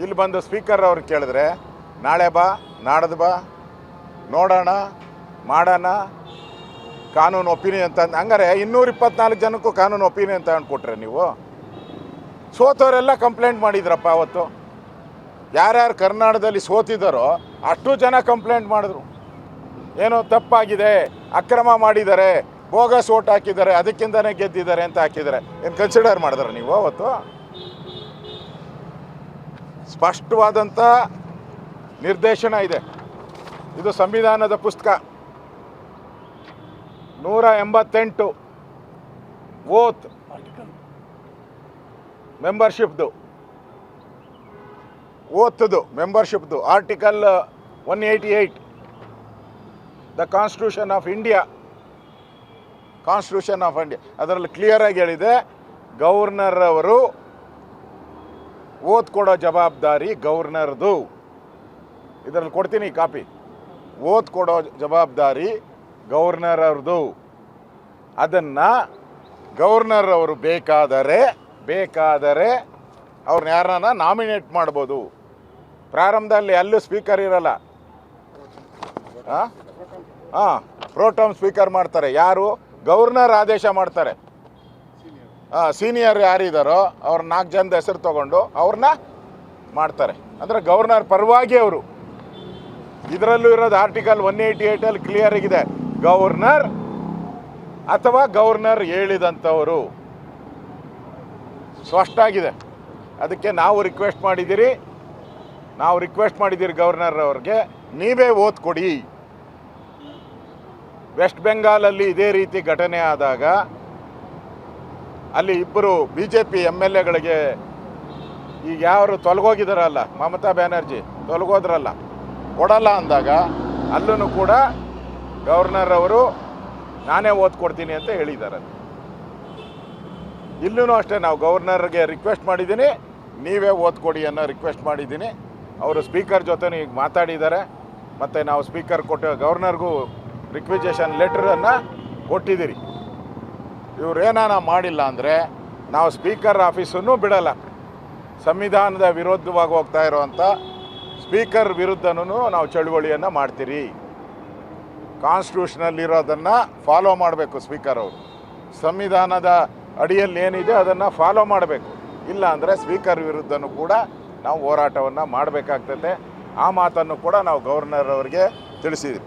ಇಲ್ಲಿ ಬಂದು ಸ್ಪೀಕರ್ ಅವ್ರು ಕೇಳಿದ್ರೆ ನಾಳೆ ಬಾ ನಾಡ್ದು ಬಾ ನೋಡೋಣ ಮಾಡೋಣ ಕಾನೂನು ಒಪಿನಿಯನ್ ಅಂತ ಹಂಗಾರೆ 224 ಜನಕ್ಕೂ ಕಾನೂನು ಒಪಿನಿಯನ್ ತಗೊಂಡ್ಕೊಟ್ರೆ ನೀವು ಸೋತವರೆಲ್ಲ ಕಂಪ್ಲೇಂಟ್ ಮಾಡಿದ್ರಪ್ಪ ಅವತ್ತು ಯಾರ್ಯಾರು ಕರ್ನಾಟಕದಲ್ಲಿ ಸೋತಿದ್ದಾರೋ ಅಷ್ಟು ಜನ ಕಂಪ್ಲೇಂಟ್ ಮಾಡಿದ್ರು ಏನೋ ತಪ್ಪಾಗಿದೆ ಅಕ್ರಮ ಮಾಡಿದ್ದಾರೆ ಬೋಗಸ್ ಓಟ್ ಹಾಕಿದ್ದಾರೆ ಅದಕ್ಕಿಂತಲೇ ಗೆದ್ದಿದ್ದಾರೆ ಅಂತ ಹಾಕಿದ್ದಾರೆ ಏನು ಕನ್ಸಿಡರ್ ಮಾಡಿದ್ರೆ ನೀವು ಅವತ್ತು ಸ್ಪಷ್ಟವಾದಂಥ ನಿರ್ದೇಶನ ಇದೆ ಇದು ಸಂವಿಧಾನದ ಪುಸ್ತಕ 188 ಓತ್ ಮೆಂಬರ್ಶಿಪ್ದು ಓತ್ದು ಮೆಂಬರ್ಶಿಪ್ದು article 188 the constitution of India ಅದರಲ್ಲಿ ಕ್ಲಿಯರಾಗಿ ಹೇಳಿದೆ ಗವರ್ನರ್ ಅವರು ಓತ್ ಕೊಡೋ ಜವಾಬ್ದಾರಿ ಗವರ್ನರ್ದು ಇದರಲ್ಲಿ ಕೊಡ್ತೀನಿ ಕಾಪಿ ಓತ್ ಕೊಡೋ ಜವಾಬ್ದಾರಿ ಗವರ್ನರ್ ಅವ್ರದ್ದು ಅದನ್ನು ಗವರ್ನರ್ ಅವರು ಬೇಕಾದರೆ ಅವ್ರನ್ನ ಯಾರನ್ನ ನಾಮಿನೇಟ್ ಮಾಡ್ಬೋದು ಪ್ರಾರಂಭದಲ್ಲಿ ಎಲ್ಲೂ ಸ್ಪೀಕರ್ ಇರಲ್ಲ ಪ್ರೋಟಮ್ ಸ್ಪೀಕರ್ ಮಾಡ್ತಾರೆ ಯಾರು ಗವರ್ನರ್ ಆದೇಶ ಮಾಡ್ತಾರೆ ಸೀನಿಯರ್ ಯಾರಿದ್ದಾರೋ ಅವ್ರ 4 ಜನದ ಹೆಸರು ತಗೊಂಡು ಅವ್ರನ್ನ ಮಾಡ್ತಾರೆ ಅಂದರೆ ಗವರ್ನರ್ ಪರವಾಗಿ ಅವರು ಇದರಲ್ಲೂ ಇರೋದು ಆರ್ಟಿಕಲ್ 188 ಕ್ಲಿಯರ್ ಆಗಿದೆ ಗವರ್ನರ್ ಅಥವಾ ಗವರ್ನರ್ ಹೇಳಿದಂಥವರು ಸ್ಪಷ್ಟ ಆಗಿದೆ ಅದಕ್ಕೆ ನಾವು ರಿಕ್ವೆಸ್ಟ್ ಮಾಡಿದ್ದೀರಿ ಗವರ್ನರ್ ಅವ್ರಿಗೆ ನೀವೇ ಓತ್ ಕೊಡಿ ವೆಸ್ಟ್ ಬೆಂಗಾಲಲ್ಲಿ ಇದೇ ರೀತಿ ಘಟನೆ ಆದಾಗ ಅಲ್ಲಿ ಇಬ್ಬರು BJP MLAಗಳಿಗೆ ಈಗ ಯಾರು ತೊಲಗೋಗಿದಾರಲ್ಲ ಮಮತಾ ಬ್ಯಾನರ್ಜಿ ತೊಲಗೋದ್ರಲ್ಲ ಕೊಡಲ್ಲ ಅಂದಾಗ ಅಲ್ಲೂ ಕೂಡ ಗವರ್ನರ್ ಅವರು ನಾನೇ ಓದ್ ಕೊಡ್ತೀನಿ ಅಂತ ಹೇಳಿದ್ದಾರೆ ಇಲ್ಲೂ ಅಷ್ಟೇ ನಾವು ಗವರ್ನರ್ಗೆ ರಿಕ್ವೆಸ್ಟ್ ಮಾಡಿದ್ದೀನಿ ನೀವೇ ಓದ್ ಕೊಡಿ ಅನ್ನೋ ರಿಕ್ವೆಸ್ಟ್ ಮಾಡಿದ್ದೀನಿ ಅವರು ಸ್ಪೀಕರ್ ಜೊತೆ ಈಗ ಮಾತಾಡಿದ್ದಾರೆ ಮತ್ತು ನಾವು ಸ್ಪೀಕರ್ ಕೊಟ್ಟು ಗವರ್ನರ್ಗೂ ರಿಕ್ವಿಜೇಷನ್ ಲೆಟರನ್ನು ಕೊಟ್ಟಿದ್ದೀರಿ ಇವರೇನಾನ ಮಾಡಿಲ್ಲ ಅಂದರೆ ನಾವು ಸ್ಪೀಕರ್ ಆಫೀಸನ್ನು ಬಿಡಲ್ಲ ಸಂವಿಧಾನದ ವಿರುದ್ಧವಾಗಿ ಹೋಗ್ತಾ ಇರೋವಂಥ ಸ್ಪೀಕರ್ ವಿರುದ್ಧನೂ ನಾವು ಚಳುವಳಿಯನ್ನು ಮಾಡ್ತೀರಿ ಕಾನ್ಸ್ಟಿಟ್ಯೂಷನಲ್ಲಿರೋದನ್ನು ಫಾಲೋ ಮಾಡಬೇಕು ಸ್ಪೀಕರ್ ಅವರು ಸಂವಿಧಾನದ ಅಡಿಯಲ್ಲಿ ಏನಿದೆ ಅದನ್ನು ಫಾಲೋ ಮಾಡಬೇಕು ಇಲ್ಲ ಅಂದರೆ ಸ್ಪೀಕರ್ ವಿರುದ್ಧನೂ ಕೂಡ ನಾವು ಹೋರಾಟವನ್ನು ಮಾಡಬೇಕಾಗ್ತದೆ ಆ ಮಾತನ್ನು ಕೂಡ ನಾವು ಗವರ್ನರ್ ಅವರಿಗೆ ತಿಳಿಸಿದ್ವಿ